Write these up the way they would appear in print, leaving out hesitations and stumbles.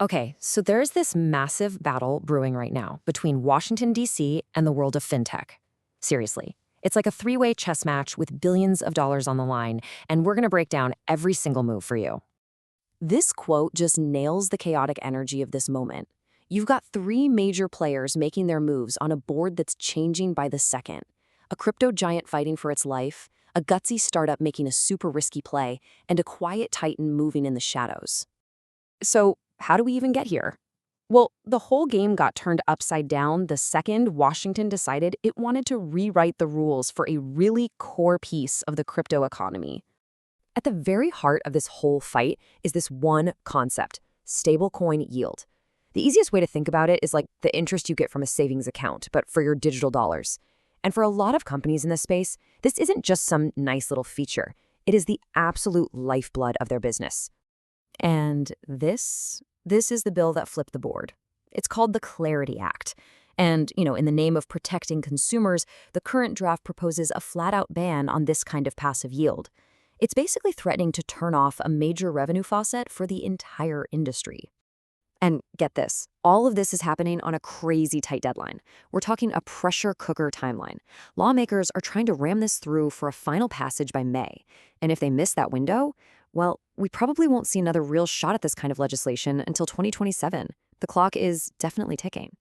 Okay, so there's this massive battle brewing right now between Washington, D.C. and the world of fintech. Seriously. It's like a three-way chess match with billions of dollars on the line, and we're going to break down every single move for you. This quote just nails the chaotic energy of this moment. You've got three major players making their moves on a board that's changing by the second. A crypto giant fighting for its life, a gutsy startup making a super risky play, and a quiet titan moving in the shadows. So, how do we even get here? Well, the whole game got turned upside down the second Washington decided it wanted to rewrite the rules for a really core piece of the crypto economy. At the very heart of this whole fight is this one concept, stablecoin yield. The easiest way to think about it is like the interest you get from a savings account, but for your digital dollars. And for a lot of companies in this space, this isn't just some nice little feature. It is the absolute lifeblood of their business. And this is the bill that flipped the board. It's called the Clarity Act. And, in the name of protecting consumers, the current draft proposes a flat-out ban on this kind of passive yield. It's basically threatening to turn off a major revenue faucet for the entire industry. And get this, all of this is happening on a crazy tight deadline. We're talking a pressure cooker timeline. Lawmakers are trying to ram this through for a final passage by May. And if they miss that window, well, we probably won't see another real shot at this kind of legislation until 2027. The clock is definitely ticking.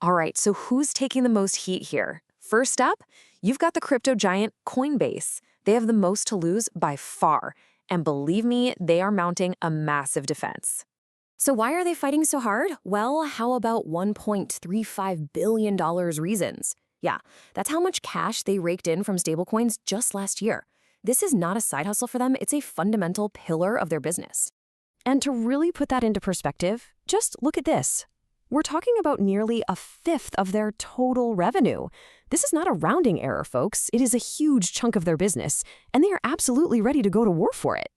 All right, so who's taking the most heat here? First up, you've got the crypto giant Coinbase. They have the most to lose by far. And believe me, they are mounting a massive defense. So why are they fighting so hard? Well, how about $1.35 billion reasons? Yeah, that's how much cash they raked in from stablecoins just last year. This is not a side hustle for them, it's a fundamental pillar of their business. And to really put that into perspective, just look at this. We're talking about nearly a fifth of their total revenue. This is not a rounding error, folks. It is a huge chunk of their business, and they are absolutely ready to go to war for it.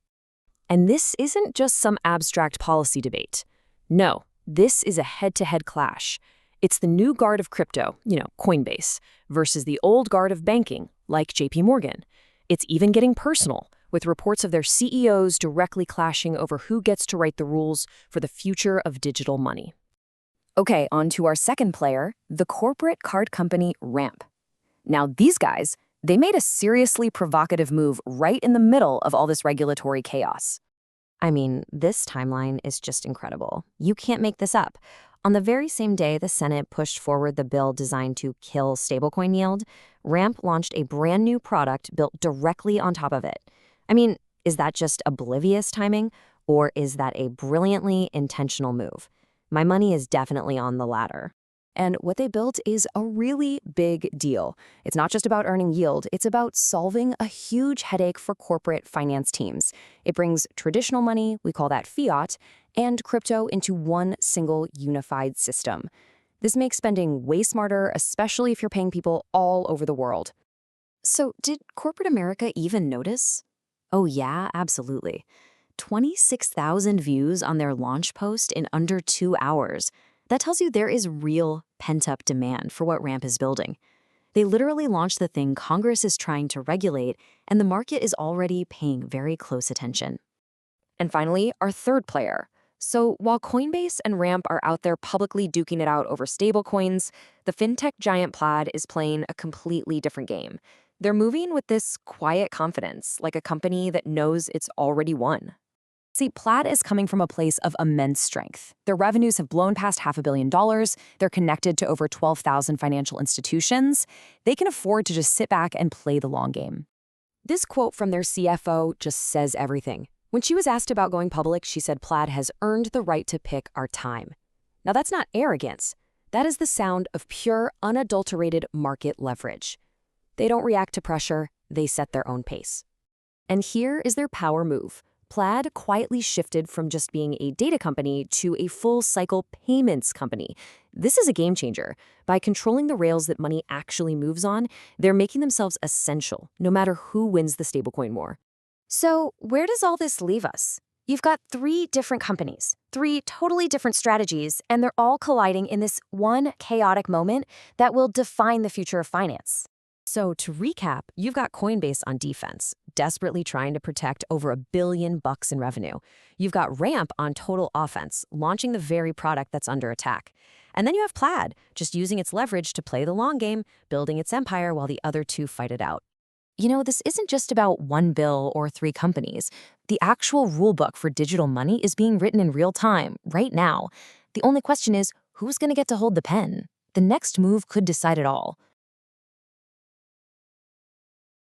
And this isn't just some abstract policy debate. No, this is a head-to-head clash. It's the new guard of crypto, Coinbase, versus the old guard of banking, like JP Morgan. It's even getting personal, with reports of their CEOs directly clashing over who gets to write the rules for the future of digital money. Okay, on to our second player, the corporate card company Ramp. Now, these guys, they made a seriously provocative move right in the middle of all this regulatory chaos. I mean, this timeline is just incredible. You can't make this up. On the very same day the Senate pushed forward the bill designed to kill stablecoin yield, Ramp launched a brand new product built directly on top of it. I mean, is that just oblivious timing, or is that a brilliantly intentional move? My money is definitely on the latter. And what they built is a really big deal. It's not just about earning yield, it's about solving a huge headache for corporate finance teams. It brings traditional money, we call that fiat, and crypto into one single unified system. This makes spending way smarter, especially if you're paying people all over the world. So, did corporate America even notice? Oh yeah, absolutely. 26,000 views on their launch post in under 2 hours. That tells you there is real pent-up demand for what Ramp is building. They literally launched the thing Congress is trying to regulate, and the market is already paying very close attention. And finally, our third player. So while Coinbase and Ramp are out there publicly duking it out over stablecoins, the fintech giant Plaid is playing a completely different game. They're moving with this quiet confidence, like a company that knows it's already won. See, Plaid is coming from a place of immense strength. Their revenues have blown past $500 million. They're connected to over 12,000 financial institutions. They can afford to just sit back and play the long game. This quote from their CFO just says everything. When she was asked about going public, she said Plaid has earned the right to pick our time. Now, that's not arrogance. That is the sound of pure, unadulterated market leverage. They don't react to pressure. They set their own pace. And here is their power move. Plaid quietly shifted from just being a data company to a full-cycle payments company. This is a game changer. By controlling the rails that money actually moves on, they're making themselves essential, no matter who wins the stablecoin war. So where does all this leave us? You've got 3 different companies, 3 totally different strategies, and they're all colliding in this one chaotic moment that will define the future of finance. So to recap, you've got Coinbase on defense, desperately trying to protect over $1 billion in revenue. You've got Ramp on total offense, launching the very product that's under attack. And then you have Plaid, just using its leverage to play the long game, building its empire while the other two fight it out. This isn't just about one bill or three companies. The actual rulebook for digital money is being written in real time, right now. The only question is, who's going to get to hold the pen? The next move could decide it all.